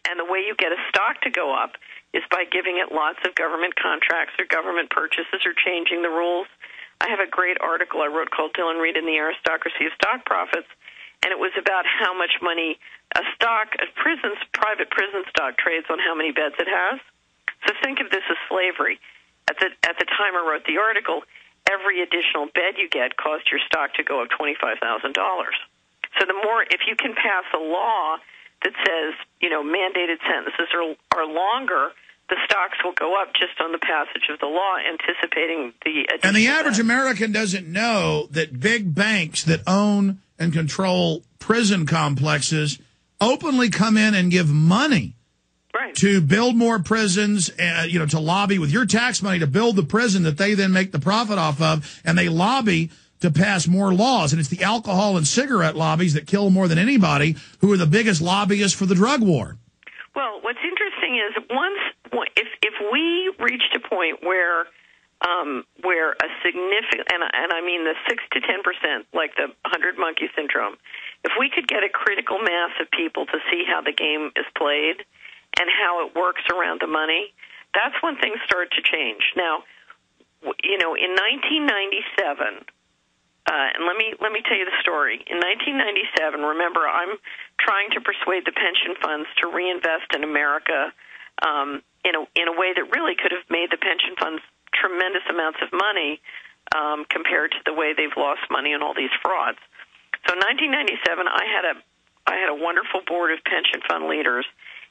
And the way you get a stock to go up is by giving it lots of government contracts or government purchases or changing the rules. I have a great article I wrote called Dylan Reed and the Aristocracy of Stock Profits, and it was about how much money a private prison stock trades on how many beds it has. So think of this as slavery. At the time I wrote the article, every additional bed you get caused your stock to go up $25,000. So the more, if you can pass a law that says, mandated sentences are longer, the stocks will go up just on the passage of the law, anticipating the additional. And the average American doesn't know that big banks that own and control prison complexes openly come in and give money to build more prisons, to lobby with your tax money to build the prison that they then make the profit off of, and they lobby to pass more laws. And it's the alcohol and cigarette lobbies that kill more than anybody who are the biggest lobbyists for the drug war. Well, what's interesting is if we reached a point where a significant, and I mean the 6 to 10%, like the 100 monkey syndrome, if we could get a critical mass of people to see how the game is played and how it works around the money, that's when things start to change. Now, in 1997, and let me tell you the story. In 1997, remember, I'm trying to persuade the pension funds to reinvest in America in a way that really could have made the pension funds tremendous amounts of money compared to the way they've lost money on all these frauds. So in 1997, I had a wonderful board of pension fund leaders,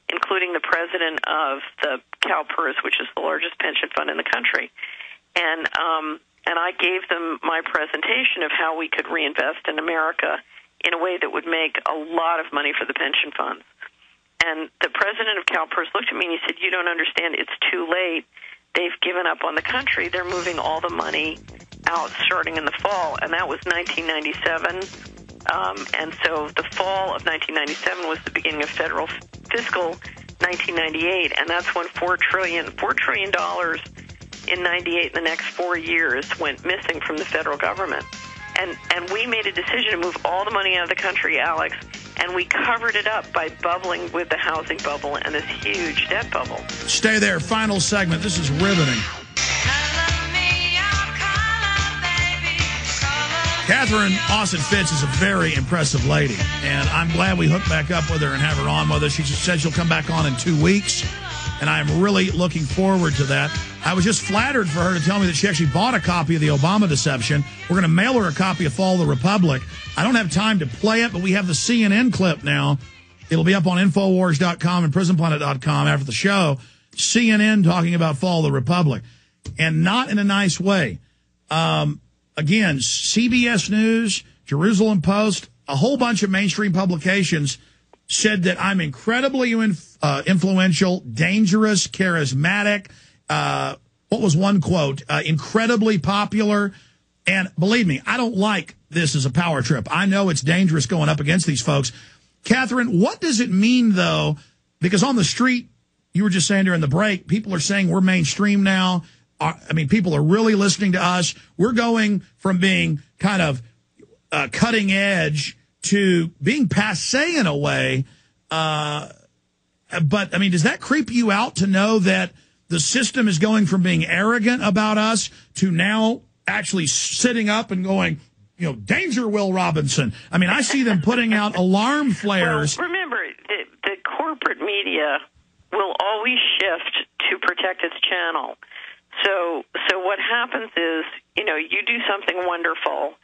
including the president of the CalPERS, which is the largest pension fund in the country, and I gave them my presentation of how we could reinvest in America in a way that would make a lot of money for the pension funds. And the president of CalPERS looked at me and he said, "You don't understand. It's too late. They've given up on the country. They're moving all the money out starting in the fall." And that was 1997. And so the fall of 1997 was the beginning of federal fiscal 1998, and that's when $4 trillion in 98 in the next 4 years went missing from the federal government. And we made a decision to move all the money out of the country, Alex, and we covered it up by bubbling with the housing bubble and this huge debt bubble. Stay there. Final segment. This is riveting. Catherine Austin Fitts is a very impressive lady, and I'm glad we hooked back up with her and have her on with us. She said she'll come back on in 2 weeks, and I'm really looking forward to that. I was just flattered for her to tell me that she actually bought a copy of The Obama Deception. We're going to mail her a copy of Fall of the Republic. I don't have time to play it, but we have the CNN clip now. It'll be up on Infowars.com and PrisonPlanet.com after the show. CNN talking about Fall of the Republic, and not in a nice way. Again, CBS News, Jerusalem Post, a whole bunch of mainstream publications said that I'm incredibly influential, dangerous, charismatic. What was one quote? Incredibly popular. And believe me, I don't like this as a power trip. I know it's dangerous going up against these folks. Catherine, what does it mean, though? Because on the street, you were just saying during the break, people are saying we're mainstream now. I mean, people are really listening to us. We're going from being kind of cutting edge to being passé in a way. But, I mean, does that creep you out to know that the system is going from being arrogant about us to now actually sitting up and going, danger, Will Robinson? I mean, I see them putting out alarm flares. Well, remember, the corporate media will always shift to protect its channel. So what happens is, you do something wonderful,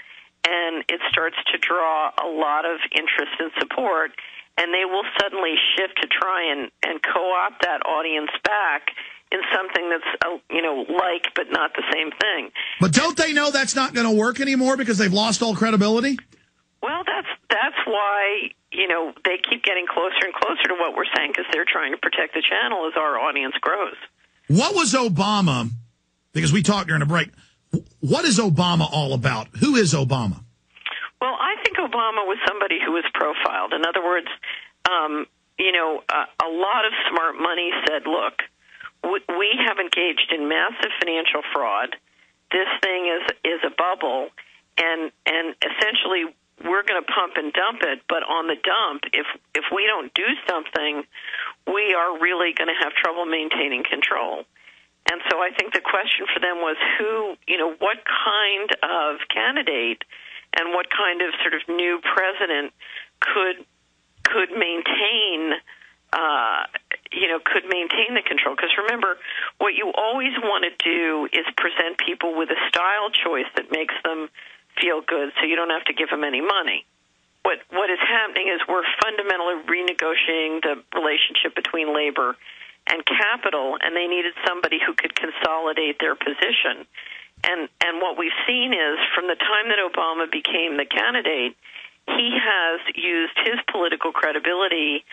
and it starts to draw a lot of interest and support, and they will suddenly shift to try and co-opt that audience back in something that's, like but not the same thing. But don't they know that's not going to work anymore because they've lost all credibility? Well, that's why, they keep getting closer and closer to what we're saying, because they're trying to protect the channel as our audience grows. What was Obama, because we talked during a break, what is Obama all about? Who is Obama? Well, I think Obama was somebody who was profiled. In other words, a lot of smart money said, look, we have engaged in massive financial fraud. This thing is a bubble, and essentially we're going to pump and dump it. But on the dump, if we don't do something, we are really going to have trouble maintaining control. And so I think the question for them was what kind of candidate and what kind of sort of new president could maintain the control. Because remember, what you always want to do is present people with a style choice that makes them feel good, so you don't have to give them any money. What is happening is we're fundamentally renegotiating the relationship between labor and capital, and they needed somebody who could consolidate their position. And what we've seen is from the time that Obama became the candidate, he has used his political credibility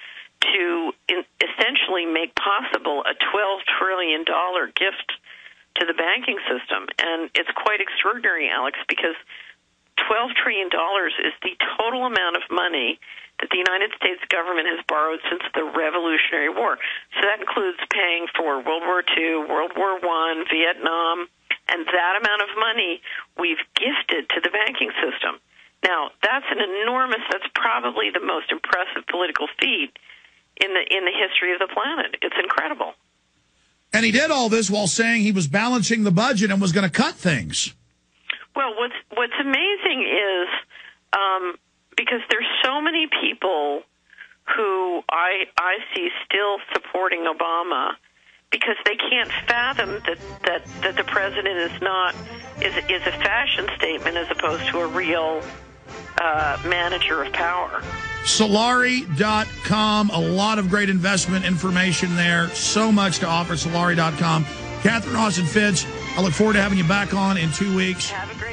to essentially make possible a $12 trillion gift to the banking system. And it's quite extraordinary, Alex, because $12 trillion is the total amount of money that the United States government has borrowed since the Revolutionary War. So that includes paying for World War II, World War I, Vietnam, and that amount of money we've gifted to the banking system. Now, that's probably the most impressive political feat in the history of the planet. It's incredible. And he did all this while saying he was balancing the budget and was going to cut things. Well, what's amazing is because there's so many people who I see still supporting Obama because they can't fathom that the president is a fashion statement as opposed to a real manager of power. Solari.com, a lot of great investment information there. So much to offer, Solari.com. Catherine Austin Fitts, I look forward to having you back on in 2 weeks. Have a great